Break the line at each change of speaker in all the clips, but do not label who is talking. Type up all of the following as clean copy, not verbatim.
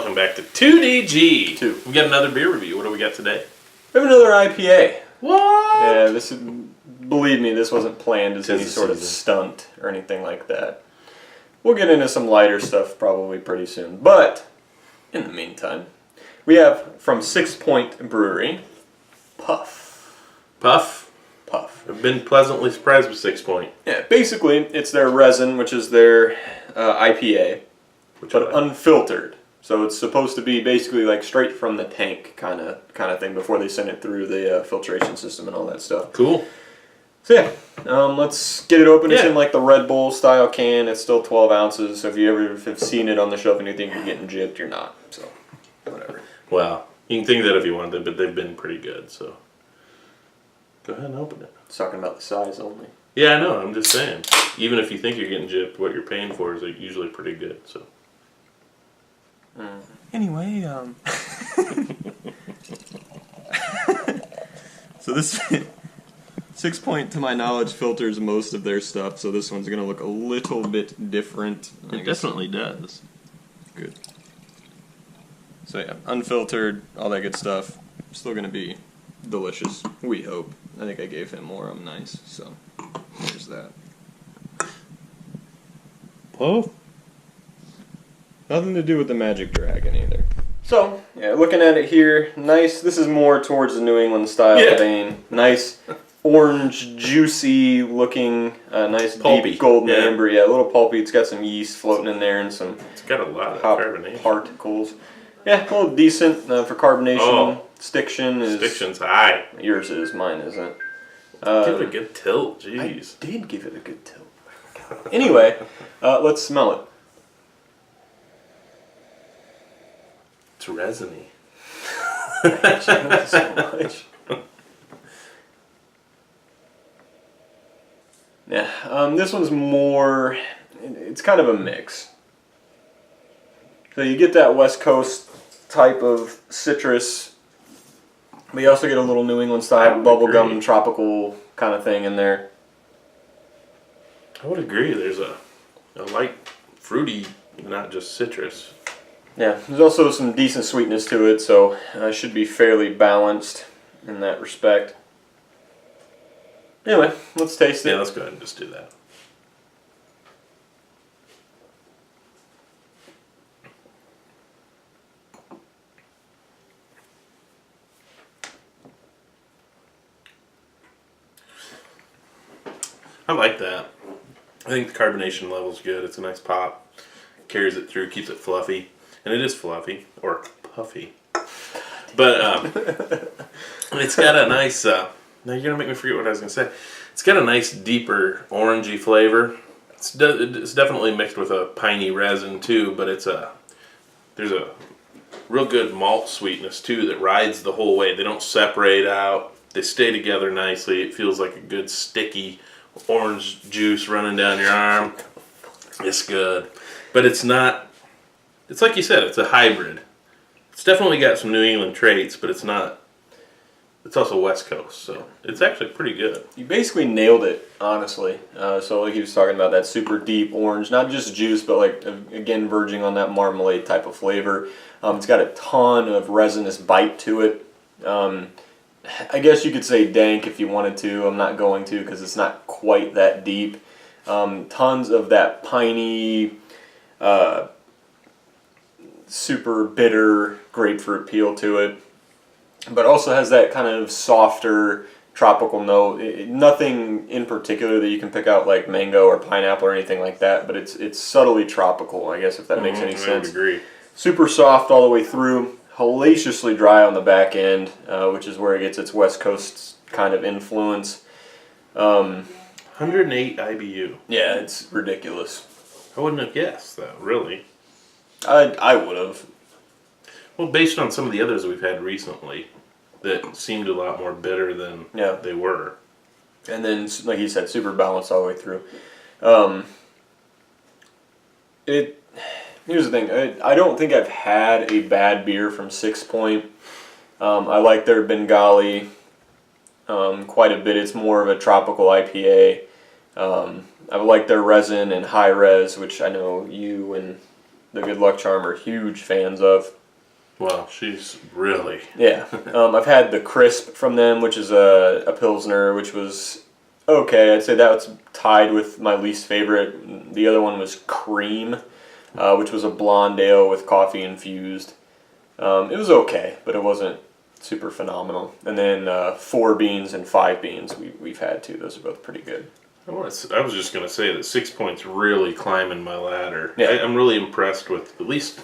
welcome back to 2DG.
Two.
We got another beer review. What do we got today?
We have another IPA.
What?
Yeah, believe me, this wasn't planned as any
Tis the
sort of
season.
stunt or anything like that. We'll get into some lighter stuff probably pretty soon. But, in the meantime, we have from 6 Point Brewery, Puff.
Puff.
Puff.
I've been pleasantly surprised with 6 Point.
Yeah, basically, it's their resin, which is their IPA, but unfiltered. So it's supposed to be basically like straight from the tank kind of thing before they send it through the filtration system and all that stuff.
Cool.
So yeah, let's get it open. It's
Yeah.
in like the Red Bull style can. It's still 12 ounces. So if you ever have seen it on the shelf and you think you're getting gypped, you're not. So whatever.
Well, you can think that if you want to, but they've been pretty good, so. Go ahead and open it.
It's talking about the size only.
Yeah, I know. I'm just saying. Even if you think you're getting gypped, what you're paying for is usually pretty good, so.
Anyway, so this 6 Point, to my knowledge, filters most of their stuff. So this one's gonna look a little bit different.
It definitely does.
Good. So yeah, unfiltered, all that good stuff. Still gonna be delicious. We hope. I think I gave him more. I'm nice. So there's that.
Oh.
Nothing to do with the Magic Dragon either. So, yeah, looking at it here, nice. This is more towards the New England style vein. Nice, orange, juicy looking, nice
Pulpy.
deep golden
Yeah.
amber. Yeah, a little pulpy. It's got some yeast floating in there and some
It's got a lot of
hop
carbonation.
particles. Yeah, a little decent for carbonation.
Oh.
Stiction is...
Stiction's high.
Yours is, mine isn't.
Give it a good tilt, jeez.
I did give it a good tilt. Anyway, let's smell it.
It's resiny.
Thank you so much. Yeah, this one's more, it's kind of a mix. So you get that West Coast type of citrus, but you also get a little New England style bubblegum tropical kind of thing in there.
I would agree. There's a light fruity, not just citrus.
Yeah, there's also some decent sweetness to it, so it should be fairly balanced in that respect. Anyway, let's taste it.
Yeah, let's go ahead and just do that. I like that. I think the carbonation level's good. It's a nice pop. Carries it through, keeps it fluffy. And it is fluffy, or puffy. But it's got a nice, now you're going to make me forget what I was going to say. It's got a nice deeper orangey flavor. It's definitely mixed with a piney resin too, but there's a real good malt sweetness too that rides the whole way. They don't separate out. They stay together nicely. It feels like a good sticky orange juice running down your arm. It's good. But it's not, it's like you said, it's a hybrid. It's definitely got some New England traits, but it's not, it's also West Coast, so it's actually pretty good.
You basically nailed it, honestly. So like he was talking about that super deep orange, not just juice, but like, again, verging on that marmalade type of flavor. It's got a ton of resinous bite to it. I guess you could say dank if you wanted to. I'm not going to because it's not quite that deep. Tons of that piney, super bitter grapefruit peel to it, but also has that kind of softer tropical note. Nothing in particular that you can pick out like mango or pineapple or anything like that, but it's subtly tropical, I guess, if that makes any sense.
I would agree.
Super soft all the way through, hellaciously dry on the back end, which is where it gets its West Coast kind of influence.
108 IBU.
Yeah, it's ridiculous.
I wouldn't have guessed that, really.
I would have.
Well, based on some of the others we've had recently that seemed a lot more bitter than they were.
And then, like you said, super balanced all the way through. Here's the thing. I don't think I've had a bad beer from 6 Point. I like their Bengali quite a bit. It's more of a tropical IPA. I like their resin and high res, which I know you and the Good Luck Charm, are huge fans of.
Well, she's really.
Yeah. I've had the Crisp from them, which is a Pilsner, which was okay. I'd say that was tied with my least favorite. The other one was Cream, which was a blonde ale with coffee infused. It was okay, but it wasn't super phenomenal. And then 4 beans and 5 beans we've had too. Those are both pretty good.
I was just going to say that 6 Point's really climbing my ladder.
Yeah.
I'm really impressed with, at least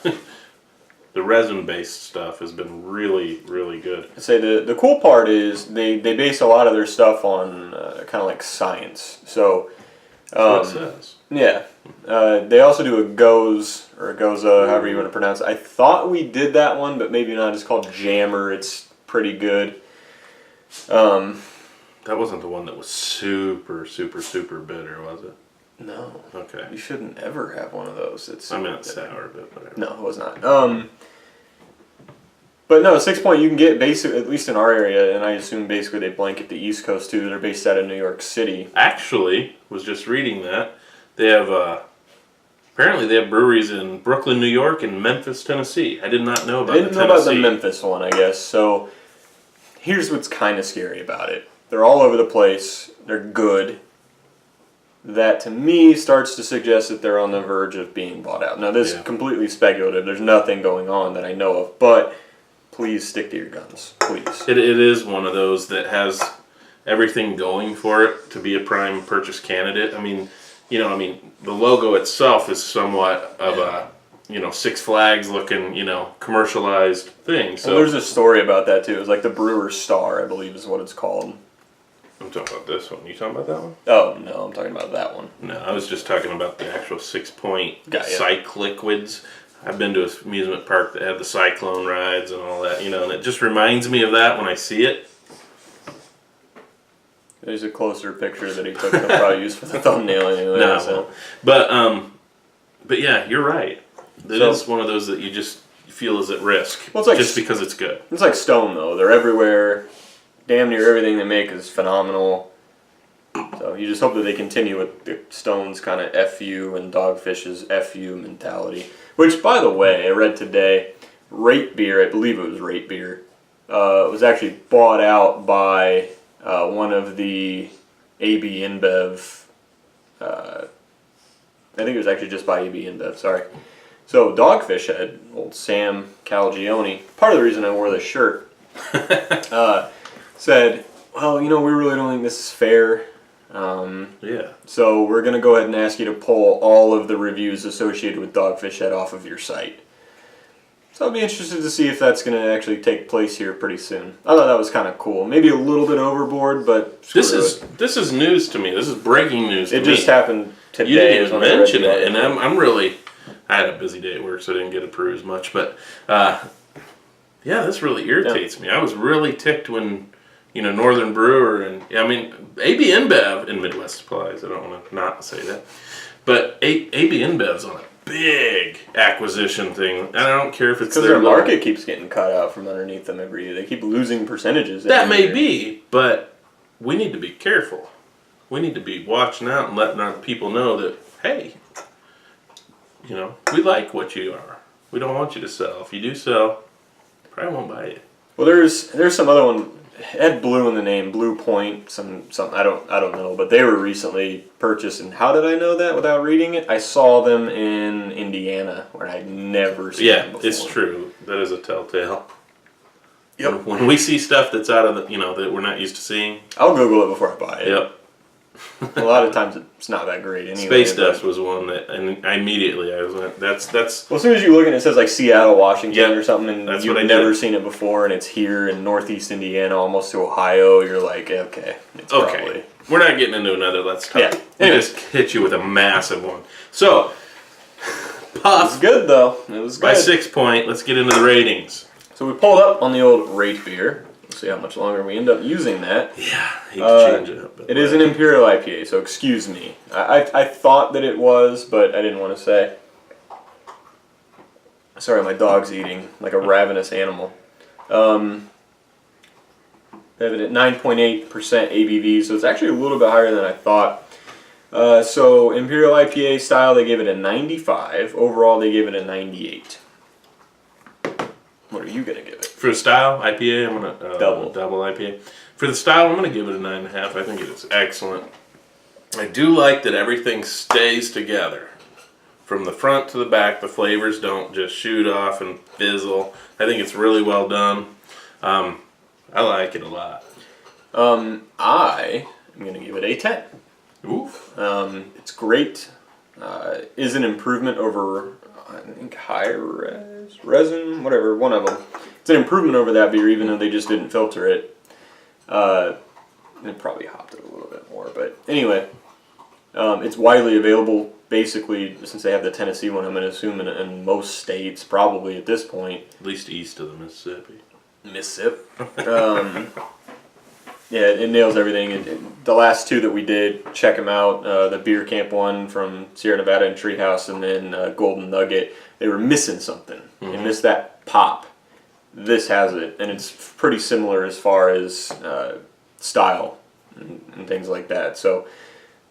the resin-based stuff has been really, really good.
I'd say the cool part is they base a lot of their stuff on kind of like science. So
That's what it says.
yeah, they also do a Goes or a Goza, however you want to pronounce it. I thought we did that one, but maybe not. It's called Jammer. It's pretty good.
That wasn't the one that was super, super, super bitter, was it?
No.
Okay.
You shouldn't ever have one of those. It's
I meant sour, but whatever.
No, it was not. But no, 6 Point you can get basically, at least in our area, and I assume basically they blanket the East Coast too. They're based out of New York City.
Actually, was just reading that. They have, apparently they have breweries in Brooklyn, New York, and Memphis, Tennessee. I did not know about
I didn't
the
know about the
Tennessee.
Memphis one, I guess. So here's what's kind of scary about it. They're all over the place. They're good. That to me starts to suggest that they're on the verge of being bought out. Now this is completely speculative. There's nothing going on that I know of, but please stick to your guns, please.
It is one of those that has everything going for it to be a prime purchase candidate. I mean, the logo itself is somewhat of a, Six Flags looking, commercialized thing. So
Well, there's a story about that too. It was like the Brewer's Star, I believe is what it's called.
I'm talking about this one. You talking about that one?
Oh, no, I'm talking about that one.
No, I was just talking about the actual 6 Point
Got ya.
Cyc Liquids. I've been to an amusement park that had the Cyclone rides and all that, and it just reminds me of that when I see it.
There's a closer picture that he took that I'll probably use for the thumbnail anyway.
No,
so.
but yeah, you're right. It
So-
is one of those that you just feel is at risk,
Well, it's like
just because it's good.
It's like Stone, though. They're everywhere. Damn near everything they make is phenomenal. So you just hope that they continue with the Stone's kind of FU and Dogfish's FU mentality. Which, by the way, I read today, Rate Beer, I believe it was Rate Beer, was actually bought out by one of the AB InBev. I think it was actually just by AB InBev, sorry. So Dogfish had old Sam Calagione. Part of the reason I wore this shirt said, well, we really don't think this is fair.
Yeah.
So we're going to go ahead and ask you to pull all of the reviews associated with Dogfish Head off of your site. So I'll be interested to see if that's going to actually take place here pretty soon. I thought that was kind of cool. Maybe a little bit overboard, but
This is news to me. This is breaking news to
it
me.
just happened today.
You didn't
is
even
when I read
mention
the
it, and
article.
I'm really. I had a busy day at work, so I didn't get to peruse much. But yeah, this really irritates me. I was really ticked when Northern Brewer and AB InBev in Midwest Supplies. I don't want to not say that, but AB InBev's on a big acquisition thing, and I don't care if it's
Because their market keeps getting cut out from underneath them every year. They keep losing percentages.
That
every
may
year.
be, but we need to be careful. We need to be watching out and letting our people know that, hey, we like what you are. We don't want you to sell. If you do sell, probably won't buy it.
Well, there's some other one. It had Blue in the name, Blue Point, some I don't know, but they were recently purchased. And how did I know that without reading it? I saw them in Indiana, where I'd never seen them
Yeah,
before.
it's true. That is a telltale.
Yep.
When we see stuff that's out of the, that we're not used to seeing.
I'll Google it before I buy it.
Yep.
A lot of times it's not that great anyway.
Space
but-
Dust was one that, and I was like, that's.
Well, as soon as you look and it says like Seattle, Washington,
Yep.
or something, and
That's
you've
what I
never
did.
seen it before, and it's here in Northeast Indiana, almost to Ohio, you're like, okay, it's
Okay.
probably.
We're not getting into another Let's Talk.
Yeah.
We
Anyway.
just hit you with a massive one. So,
It was
Puff
good though. It was
by
good.
6 Point. Let's get into the ratings.
So we pulled up on the old Rate Beer. We'll see how much longer we end up using that.
Yeah, hate to change it up. But
It is an Imperial IPA, so excuse me. I thought that it was, but I didn't want to say. Sorry, my dog's eating like a ravenous animal. They have it at 9.8% ABV, so it's actually a little bit higher than I thought. So Imperial IPA style, they gave it a 95. Overall, they gave it a 98. What are you gonna give it?
For the style IPA, I'm gonna
Double
IPA. For the style, I'm gonna give it a 9.5. I think it is excellent. I do like that everything stays together. From the front to the back, the flavors don't just shoot off and fizzle. I think it's really well done. I like it a lot.
I am gonna give it a 10.
Oof.
It's great. Is an improvement over, I think, resin, whatever, one of them. It's an improvement over that beer, even though they just didn't filter it. They probably hopped it a little bit more, but anyway, it's widely available. Basically, since they have the Tennessee one, I'm going to assume in most states, probably at this point.
At least east of the Mississippi.
Mississippi. Yeah, it nails everything. The last two that we did, check them out. The Beer Camp one from Sierra Nevada and Treehouse, and then Golden Nugget. They were missing something. They missed that pop. This has it, and it's pretty similar as far as style and things like that. So,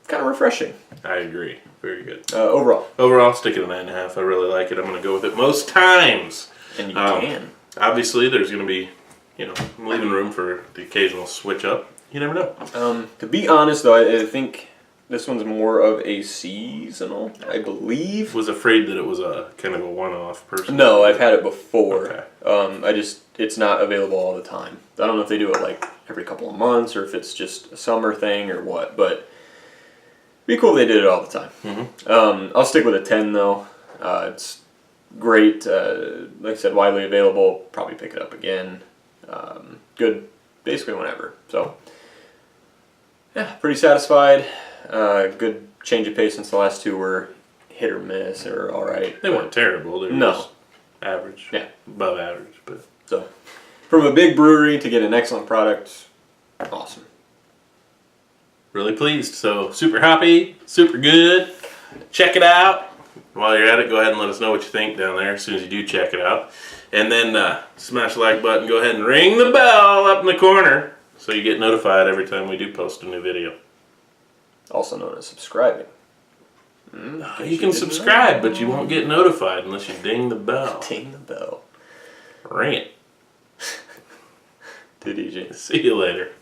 kind of refreshing.
I agree. Very good.
Overall.
Overall, stick it at 9.5. I really like it. I'm going to go with it most times.
And you can.
Obviously, there's going to be, I'm leaving room for the occasional switch up. You never know.
To be honest, though, I think this one's more of a seasonal, I believe.
Was afraid that it was a kind of a one-off person.
No, I've had it before.
Okay.
It's not available all the time. I don't know if they do it like every couple of months or if it's just a summer thing or what, but it'd be cool if they did it all the time.
Mm-hmm.
I'll stick with a 10 though. It's great. Like I said, widely available. Probably pick it up again. Good, basically whenever. So, yeah, pretty satisfied. Good change of pace since the last two were hit or miss or all right.
They weren't terrible. They were just average.
Yeah.
Above average. But
so, from a big brewery to get an excellent product, awesome.
really pleased. So super hoppy, super good. Check it out. While you're at it, go ahead and let us know what you think down there as soon as you do check it out. And then smash the like button. Go ahead and ring the bell up in the corner so you get notified every time we do post a new video.
Also known as subscribing.
You can subscribe, but you won't get notified unless you ding the bell.
Ding the bell.
Ring it.
Did EJ.
See you later.